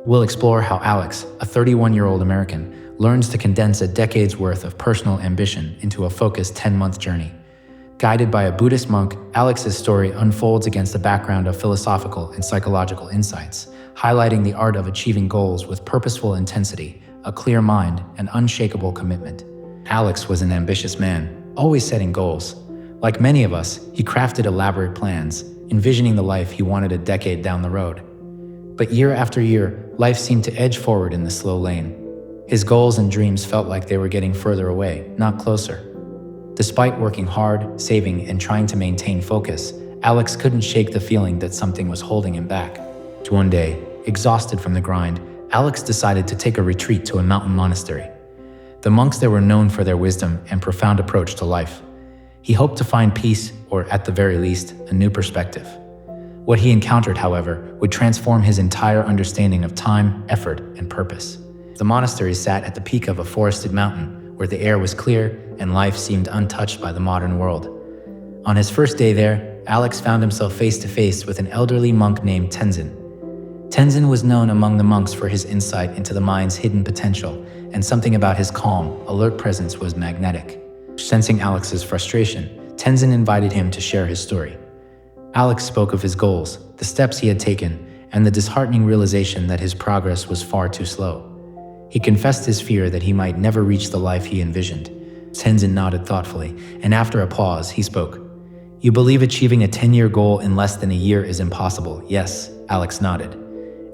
We'll explore how Alex, a 31-year-old American, learns to condense a decade's worth of personal ambition into a focused 10-month journey. Guided by a Buddhist monk, Alex's story unfolds against a background of philosophical and psychological insights, highlighting the art of achieving goals with purposeful intensity, a clear mind, and unshakable commitment. Alex was an ambitious man, always setting goals. Like many of us, he crafted elaborate plans, envisioning the life he wanted a decade down the road. But year after year, life seemed to edge forward in the slow lane. His goals and dreams felt like they were getting further away, not closer. Despite working hard, saving, and trying to maintain focus, Alex couldn't shake the feeling that something was holding him back. One day, exhausted from the grind, Alex decided to take a retreat to a mountain monastery. The monks there were known for their wisdom and profound approach to life. He hoped to find peace, or at the very least, a new perspective. What he encountered, however, would transform his entire understanding of time, effort, and purpose. The monastery sat at the peak of a forested mountain, where the air was clear and life seemed untouched by the modern world. On his first day there, Alex found himself face to face with an elderly monk named Tenzin. Tenzin was known among the monks for his insight into the mind's hidden potential, and something about his calm, alert presence was magnetic. Sensing Alex's frustration, Tenzin invited him to share his story. Alex spoke of his goals, the steps he had taken, and the disheartening realization that his progress was far too slow. He confessed his fear that he might never reach the life he envisioned. Tenzin nodded thoughtfully, and after a pause, he spoke. "You believe achieving a 10-year goal in less than a year is impossible?" "Yes," Alex nodded.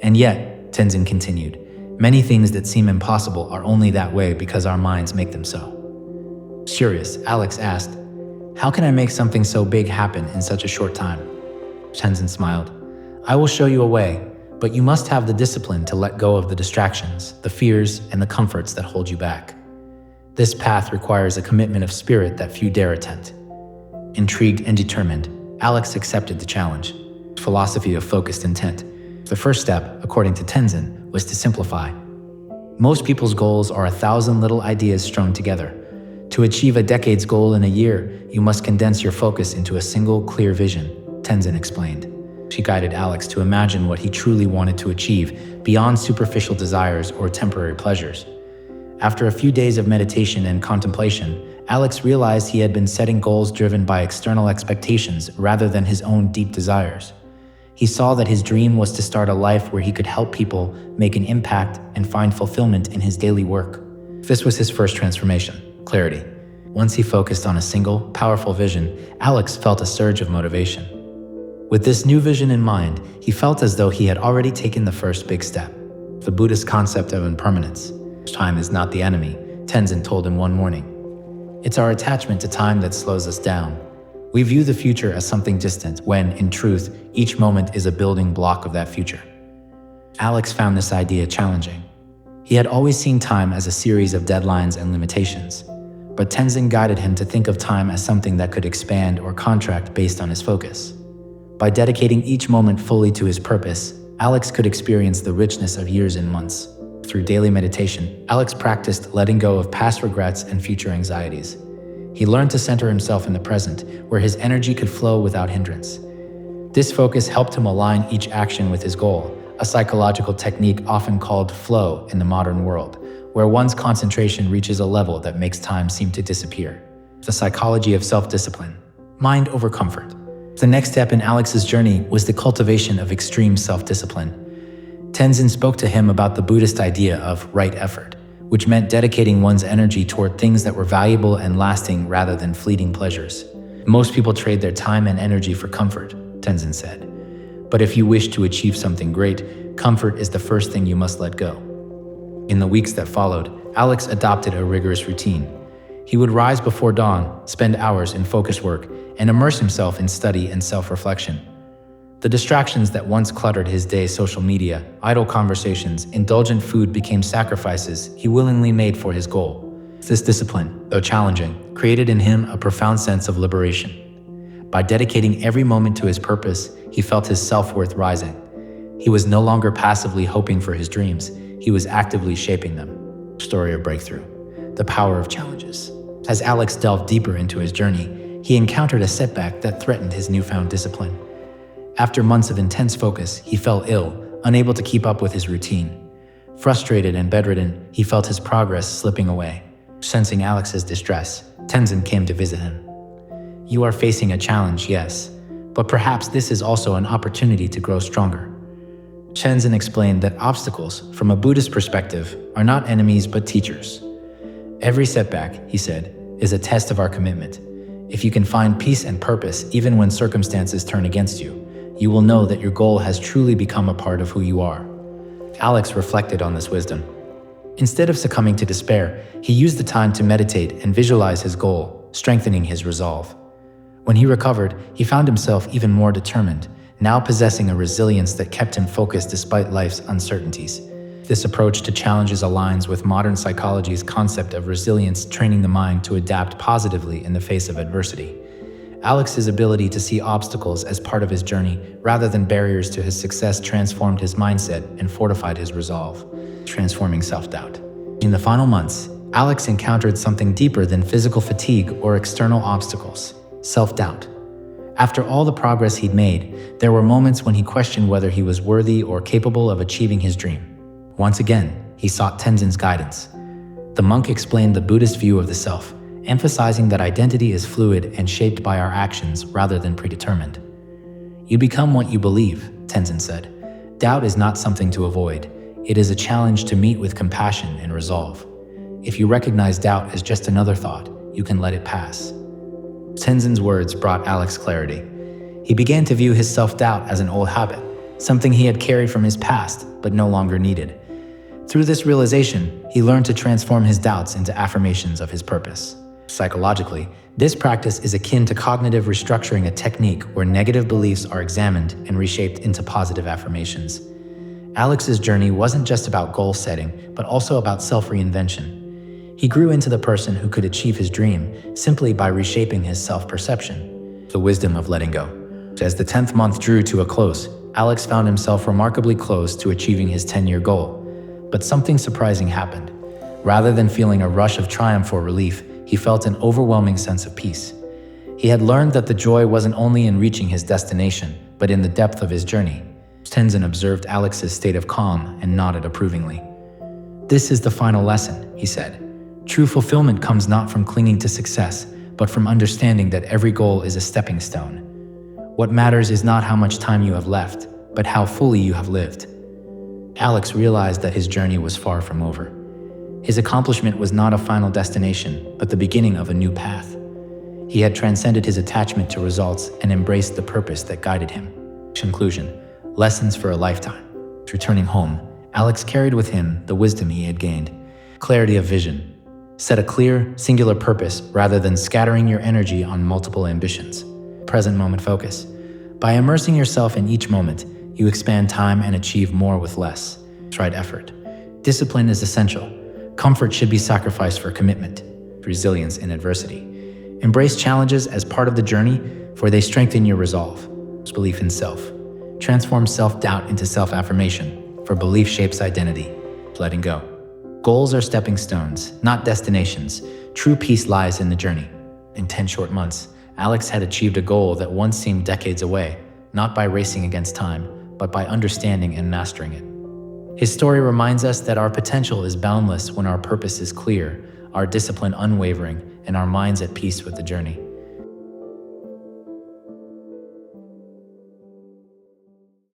"And yet," Tenzin continued, "many things that seem impossible are only that way because our minds make them so." Curious, Alex asked, "How can I make something so big happen in such a short time?" Tenzin smiled. "I will show you a way, but you must have the discipline to let go of the distractions, the fears, and the comforts that hold you back. This path requires a commitment of spirit that few dare attempt." Intrigued and determined, Alex accepted the challenge. Philosophy of focused intent. The first step, according to Tenzin, was to simplify. Most people's goals are 1,000 little ideas strung together. To achieve a decade's goal in a year, you must condense your focus into a single, clear vision, Tenzin explained. She guided Alex to imagine what he truly wanted to achieve, beyond superficial desires or temporary pleasures. After a few days of meditation and contemplation, Alex realized he had been setting goals driven by external expectations rather than his own deep desires. He saw that his dream was to start a life where he could help people, make an impact, and find fulfillment in his daily work. This was his first transformation. Clarity. Once he focused on a single, powerful vision, Alex felt a surge of motivation. With this new vision in mind, he felt as though he had already taken the first big step. The Buddhist concept of impermanence. Time is not the enemy, Tenzin told him one morning. It's our attachment to time that slows us down. We view the future as something distant when, in truth, each moment is a building block of that future. Alex found this idea challenging. He had always seen time as a series of deadlines and limitations. But Tenzin guided him to think of time as something that could expand or contract based on his focus. By dedicating each moment fully to his purpose, Alex could experience the richness of years and months. Through daily meditation, Alex practiced letting go of past regrets and future anxieties. He learned to center himself in the present, where his energy could flow without hindrance. This focus helped him align each action with his goal, a psychological technique often called flow in the modern world, where one's concentration reaches a level that makes time seem to disappear. The psychology of self-discipline. Mind over comfort. The next step in Alex's journey was the cultivation of extreme self-discipline. Tenzin spoke to him about the Buddhist idea of right effort, which meant dedicating one's energy toward things that were valuable and lasting rather than fleeting pleasures. Most people trade their time and energy for comfort, Tenzin said. But if you wish to achieve something great, comfort is the first thing you must let go. In the weeks that followed, Alex adopted a rigorous routine. He would rise before dawn, spend hours in focused work, and immerse himself in study and self-reflection. The distractions that once cluttered his day, social media, idle conversations, indulgent food, became sacrifices he willingly made for his goal. This discipline, though challenging, created in him a profound sense of liberation. By dedicating every moment to his purpose, he felt his self-worth rising. He was no longer passively hoping for his dreams, he was actively shaping them. Story of breakthrough. The power of challenges. As Alex delved deeper into his journey, he encountered a setback that threatened his newfound discipline. After months of intense focus, he fell ill, unable to keep up with his routine. Frustrated and bedridden, he felt his progress slipping away. Sensing Alex's distress, Tenzin came to visit him. "You are facing a challenge, yes, but perhaps this is also an opportunity to grow stronger." Tenzin explained that obstacles, from a Buddhist perspective, are not enemies but teachers. "Every setback," he said, "is a test of our commitment. If you can find peace and purpose even when circumstances turn against you, you will know that your goal has truly become a part of who you are." Alex reflected on this wisdom. Instead of succumbing to despair, he used the time to meditate and visualize his goal, strengthening his resolve. When he recovered, he found himself even more determined, now possessing a resilience that kept him focused despite life's uncertainties. This approach to challenges aligns with modern psychology's concept of resilience, training the mind to adapt positively in the face of adversity. Alex's ability to see obstacles as part of his journey rather than barriers to his success transformed his mindset and fortified his resolve, transforming self-doubt. In the final months, Alex encountered something deeper than physical fatigue or external obstacles: self-doubt. After all the progress he'd made, there were moments when he questioned whether he was worthy or capable of achieving his dream. Once again, he sought Tenzin's guidance. The monk explained the Buddhist view of the self, emphasizing that identity is fluid and shaped by our actions rather than predetermined. "You become what you believe," Tenzin said. "Doubt is not something to avoid. It is a challenge to meet with compassion and resolve. If you recognize doubt as just another thought, you can let it pass." Tenzin's words brought Alex clarity. He began to view his self-doubt as an old habit, something he had carried from his past but no longer needed. Through this realization, he learned to transform his doubts into affirmations of his purpose. Psychologically, this practice is akin to cognitive restructuring, a technique where negative beliefs are examined and reshaped into positive affirmations. Alex's journey wasn't just about goal setting, but also about self-reinvention. He grew into the person who could achieve his dream simply by reshaping his self-perception. The wisdom of letting go. As the 10th month drew to a close, Alex found himself remarkably close to achieving his 10-year goal. But something surprising happened. Rather than feeling a rush of triumph or relief, he felt an overwhelming sense of peace. He had learned that the joy wasn't only in reaching his destination, but in the depth of his journey. Tenzin observed Alex's state of calm and nodded approvingly. "This is the final lesson," he said. "True fulfillment comes not from clinging to success, but from understanding that every goal is a stepping stone. What matters is not how much time you have left, but how fully you have lived." Alex realized that his journey was far from over. His accomplishment was not a final destination, but the beginning of a new path. He had transcended his attachment to results and embraced the purpose that guided him. Conclusion: lessons for a lifetime. Returning home, Alex carried with him the wisdom he had gained. Clarity of vision. Set a clear, singular purpose rather than scattering your energy on multiple ambitions. Present moment focus. By immersing yourself in each moment, you expand time and achieve more with less. Tried effort. Discipline is essential. Comfort should be sacrificed for commitment. Resilience in adversity. Embrace challenges as part of the journey, for they strengthen your resolve. Belief in self. Transform self-doubt into self-affirmation, for belief shapes identity. Letting go. Goals are stepping stones, not destinations. True peace lies in the journey. In 10 short months, Alex had achieved a goal that once seemed decades away, not by racing against time, but by understanding and mastering it. His story reminds us that our potential is boundless when our purpose is clear, our discipline unwavering, and our minds at peace with the journey.